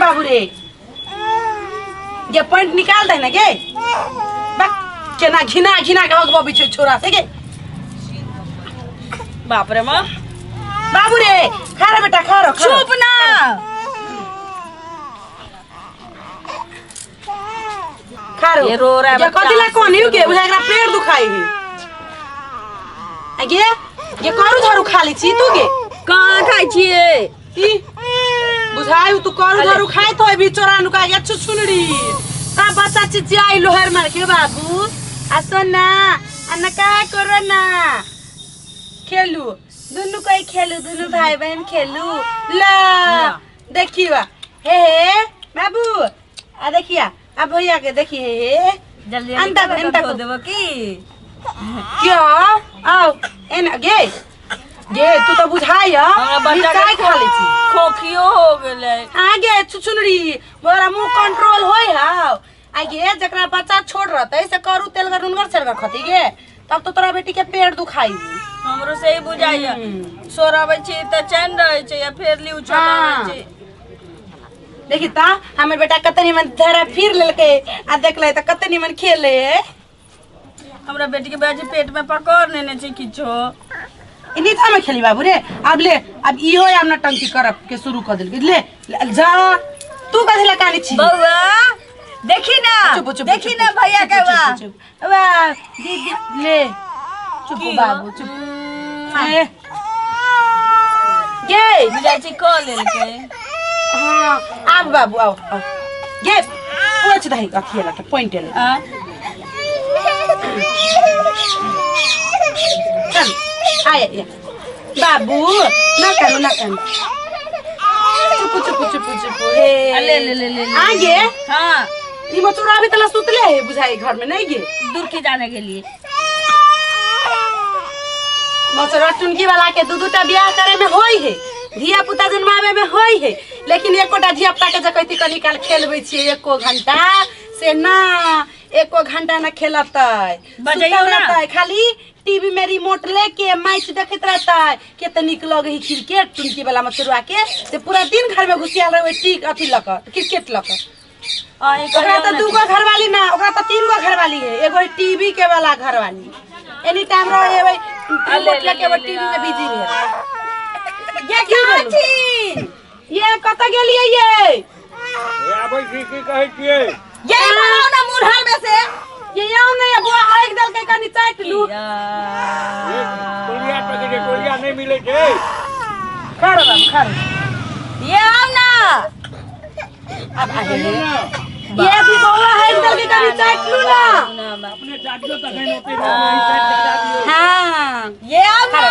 बाबू रे ये पॉइंट निकाल दे ना गे केना घिना घिना के हगबो बिछो छोरा से गे बाप रे मां बाबू रे खा रे बेटा खा रो चुप ना खा रो ये रो रहा है कथिला कोन हिउ के बुझा एकरा पेट दुखाई है आगे ये करू धरू खा ली छी तू के कहां खाई छिए ई बुझाई तू करू धरू खाई तो भी चोरा नुका के छुछुनड़ी का बच्चा चिचियाई लोहर मार के बाबू आसो ना अन्ना का करो ना खेलू दुनु कोई खेलू दुनु भाई बहन खेलू ला देखिवा हे बाबू आ देखिया अब भैया के देखिए हे जल्दी अंता को देबो की क्या आओ एन गे गे तू तो बुझाई हमरा बच्चा काय खा ली छी खोखियो हो गेलै आगे छुछुनड़ी बड़ा मुंह कंट्रोल होय हां आगे जकरा बच्चा छोड़ रहतै से करू तेल का नुनगर चलकर खती गे तब तो तोरा बेटी के पेट दुखाई हमरो से ही बुझाइया सोराबै छी त चैन रहै छै या फेरली उछल रहै छै देखी ता हमर बेटा कतनी मन धरा फिर लेलके आ देखले त कतनी मन खेले हमरा बेटी के बाजी पेट में पकड़ नेने छै किछो इनी था में खेली बाबू रे अब ले अब इहो हम न टंकी करब के शुरू कर देल ले जा तू कथि कानी छी बौआ देखी ना देखी ना भैया के वाह दीदी ले चुप बाबू चुप गे बुझाई छी क लेलके हां अब बाबू आओ गे पूछ दही अथिया के पॉइंट ले चल आया बाबू ना करो चुप चुप चुप चुप हे ले आगे हां ई मचुरा अभी तला सुतले है बुझाई घर में नहीं गे दूर के जाने के लिए मचुरा टुनकी वाला के दूटा बियाह करे में होई है धिया पुता जन्मावे में होई है लेकिन एकोटा धिया पुता के जकैती कनी काल खेलबै छी एको घंटा से ना एको घंटा ना खेलतै बजाइयो ना खाली टीवी में रिमोट लेके मैच देखत रहता है कितना निक लगे है क्रिकेट टुनकी वाला मचुरा के से पूरा दिन घर में घुसियाल रहे टीक अथी लक क्रिकेट लक ओकरा त दूगो घरवाली ना ओकरा त तीनगो घरवाली है एगो टीवी के वाला घरवाली एनी टाइम रहे रिमोट लेके वो टीवी में बिजी रहे ये क्या छी ये कत गेलिए ये आबै छी की कहै छियै ये बनाओ ना मुरहर में से ये आउ नहीं बुआ एक दल के कनी चाट लू टोलिया पे के टोलिया नहीं मिले छै खर ये आओ ना अब आ ये भी बौआ है एक दल के कनी चाट लू ना अपने चाटियो त नहीं होते नहीं चाट हां ये आओ ना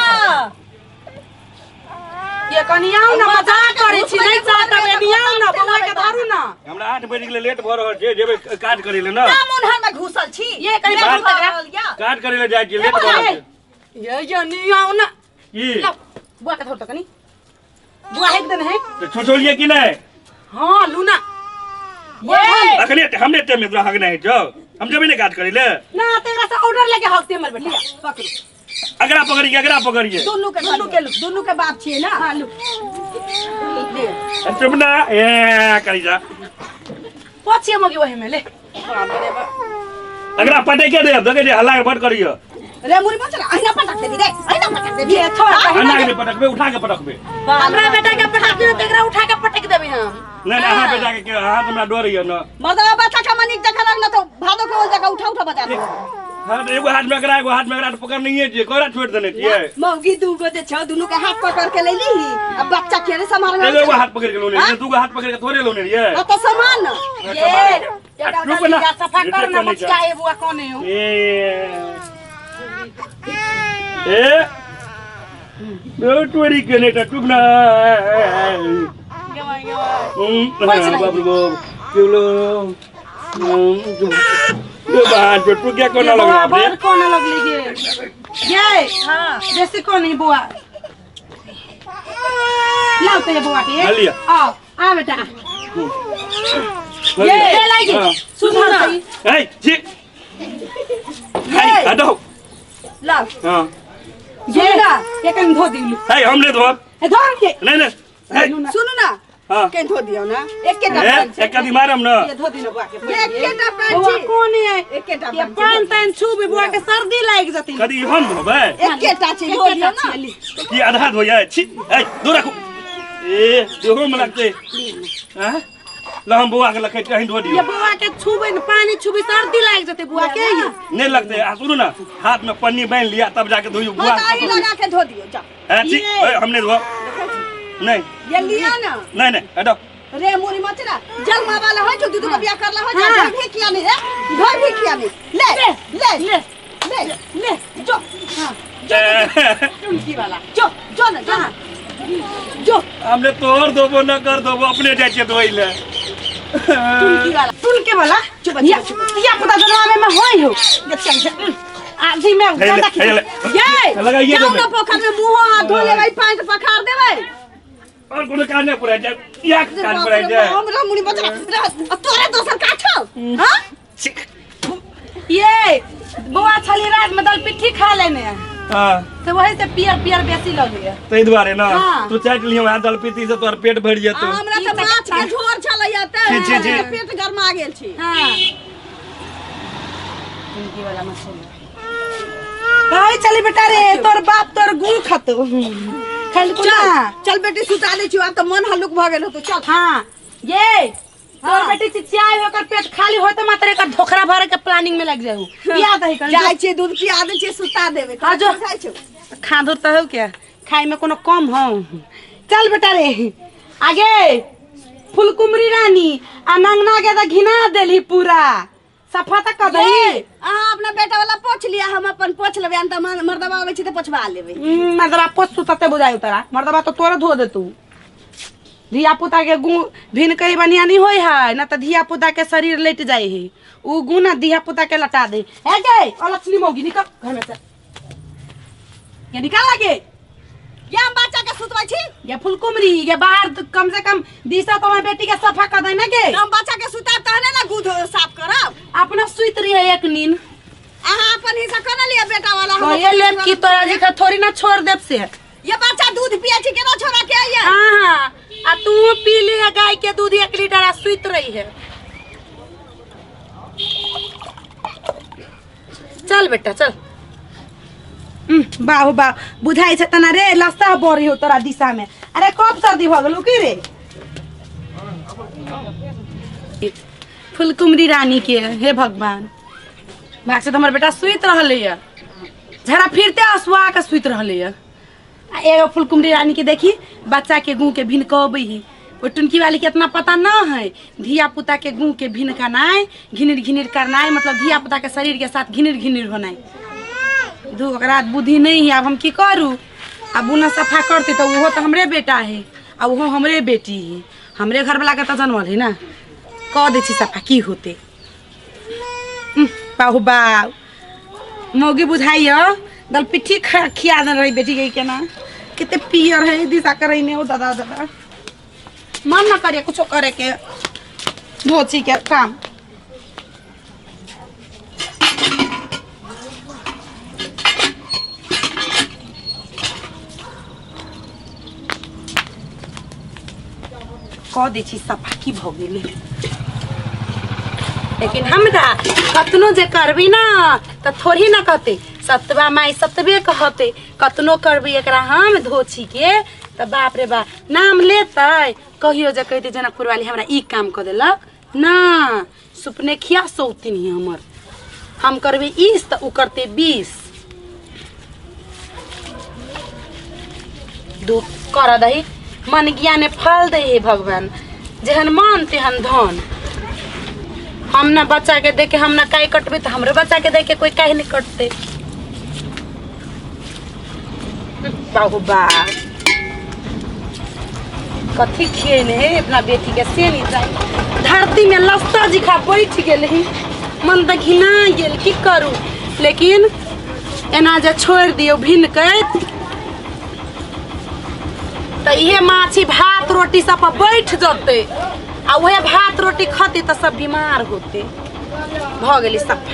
ये कनी आउ ना मजाक करे छी नहीं चाट बे आउ ना बौआ के धरू ना हमरा 8 बजे के लेट भ रहल छै जेबै काट करे ले ना ना मुनहर में घुसल छी ये कनी काट करे ले जाय छी लेट भ रहल छै ये नहीं आउ ना ई बुआ के धर त कनी बुआ एक दिन है तो छोछोलिए कि नहीं हां लूना ये अखने हमने टाइम में हक नहीं जो हम जब नहीं काट करे ले ना तेरा से ऑर्डर लेके हकते हमर बेटा पकड़ अगरा पकड़िए दोनों के बाप छिए ना हां लू चुप ना ए करी जा पछिए मगे वही में ले अगरा पटके दे दगे दे हल्ला बड़ करियो रे मुरी मत आइना पटक दे आइना पटक दे ये छोड़ अन्ना के पटकबे उठा के पटकबे हमरा बेटा के पटक दे तेरा उठा के पटक देबे हम नहीं हां बेटा के हां हमरा डर हियो न मदवा बच्चा का मनिक देख लग न तो भादो के ओल जगह उठा बजा दे हां एगो हाथ में अगरा एगो हाथ में अगरा पकड़ नहीं है जे कोरा छोड़ देने छिए मौगी दूगो जे छ दुनु के हाथ पकड़ के ले ली अब बच्चा केरे संभालना एगो हाथ पकड़ के लोने दूगो हाथ पकड़ के थोड़े लोने रे तो समान ये रुक ना सफा करना मत चाहे बुआ कोने हो ए टोरी के नेटा चुप ना बाबू केलो ये बात तो क्या कोना लग रहा है बहुत कोना लगली ये हां जैसे को नहीं बुआ लाओ तो ये बुआ के आ बेटा ये ले लाइए सुन ना ए जी हाय हटो लाओ हां ये ना ये कन धो दिलू हाय हमने धो धो के नहीं नहीं सुनो ना हाँ। के धो दियो ना एकेटा ए पैंट एक कदी मारम न ये धो दिनो बुआ के एकेटा पैंट बुआ कौन है एकेटा ये पान तान छुबे बुआ के सर्दी लाग जती कदी हम धोबे एकेटा छी धो दियो ना की आधा धोया छी ए दो रखो ए देखो में लगते हां ल हम बुआ के लखे कहीं धो ये दियो बुआ के छुबे न पानी छुबे सर्दी लाग जते बुआ के ये नहीं लगते आ सुनो ना हाथ में पन्नी बांध लिया तब जाके धोइयो बुआ मलाई लगा के धो दियो जा हां ठीक ए हमने धो नहीं ये लिया ना नहीं हटो रे मुरी मचरा जलमा वाला है जो दूध का बियाह करला हो जा घर भी किया नहीं रे घर भी किया नहीं ले ले ले ले ले जो हां टुनकी वाला जो ना जो हमने तोड़ दोबो न कर दोबो अपने जाए छे धोई ले टुनकी वाला चुप या पता जनवा में होई हो चल आधी में गंदा की ये लगाइए जाओ ना पोखर में मुंह हाथ धो ले भाई पैंट पखार देबै और कोनो कान नहीं पड़े जा या कान पड़े जा हमरा मुरी मचरा तोरे दोसर काठो हां ये बुआ छली रात में दल पिट्ठी खा लेने हां तो वही से पियर बेसी लगे तई दुआरे ना हाँ। तू चाट लियो हाथ दल पीती से तोर पेट भर जेतो हमरा त माछ के झोर छलैया छी, छी। त पेट गरमा गेल छी हां टुनकी वाला मछली कहीं चली बेटा रे तोर बाप तोर गू खतो खाली कुना चल बेटी सुता ले छी अब त मन हल्लुक भ गेल हो तो चल हां ये तोर बेटी चिचियाई होकर पेट खाली हो तो मात्र एक ढोकरा भर के प्लानिंग में लग जाऊ याद है कर जाय छी दूध पिया दे छी सुता देबे हाँ, जो। जाय छी खादो तो हो क्या खाई में कोनो कम हो चल बेटा रे आगे फुलकुमरी रानी आ नंगना के तो घिना देली पूरा सफा तक कर दई अहाँ अपना बेटा वाला पोछ लिया हम अपन पोछ लेबे अंत मर्दबा आवे छी त पोछवा लेबे मर्दबा पोछ सुतते बुझाई उतरा मर्दबा तो तोरे धो दे तू धिया पुता के गु भिन कई बनियानी होई है ना तो धिया पुता के शरीर लेट जाई है उ गु ना धिया पुता के लटा दे है गे अलक्षणी मोगी निकल घर में से ये निकाल लागे या हम बच्चा के सुतबै छी ये फुलकुमरी ये बाहर कम से कम दिशा तो हमारे बेटी के सफा कर दे ना के हम बच्चा के सुता तहने ना दूध साफ करब अपना सुइत रही है एक नींद अहाँ अपन हिस्सा कोना लिया बेटा वाला तो ये लेब की तोरा जी का थोड़ी ना छोड़ देब से ये बच्चा दूध पिया छी केना छोड़ा के आइए हां आ तू पी ली है गाय के दूध 1 लीटर आ सुइत रही है चल बेटा चल बाहु बा बुझाई छ तना रे लस्ता बोरी हो तोरा दिशा में अरे कब सर्दी भ गेलु की रे फुलकुमरी रानी के हे भगवान भाग से हमर बेटा सुइत रहले है झरा फिरते असुआ के सुइत रहले है एगो फुलकुमरी रानी के देखी बच्चा के गू के भिन कहबै ही वो टुनकी वाली के इतना पता न है धिया पुता के गू के भिन करनाई घिनिर घिनिर करनाई मतलब धिया पुता के शरीर के साथ घिनिर घिनिर होनाई दू ओकरा बुद्धि नहीं है अब हम की करू अब बुना सफा करते तो वो तो हमरे बेटा है अब वो हमरे बेटी है हमरे घर वाला के तो जनवल है ना कह दे छी सफा की होते बाहु बाव मोगी बुझाइयो दल पिट्ठी खिया दे रही बेटी गई के ना कितने पियर है दिशा करे ने ओ दादा दादा मन ना करे कुछ करे के धोची के काम कह दे छी सफा की भ गेले लेकिन हमरा कतनो जे करबी ना तो थोड़ी ना कहते सतबा माई सतबे कहते कतनो करबी एकरा हम धोछी के तो बाप रे बा नाम लेते कहियो जे कहते जनकपुर वाली हमरा ई काम कर देलक ना सुपने खिया सौतीन ही हमर हम करबे 20 तो उ करते 20 दो कर दही मन ज्ञाने फल दे हे भगवान जेहन मन तेहन धन हम ना बच्चा के देखे हम ना काई कटबे तो हमरे बच्चा के देखे कोई काहे नहीं कटते बाबू बा कथी खेले है अपना बेटी के से नहीं जाए धरती में लस्ता जिखा बैठ गेल है मन त घिना गेल की करू लेकिन एना जे छोड़ दियो भिन के तो ये माछी भात रोटी सब पर बैठ जते आ वह भात रोटी खाते तो सब बीमार होते भ गेली सब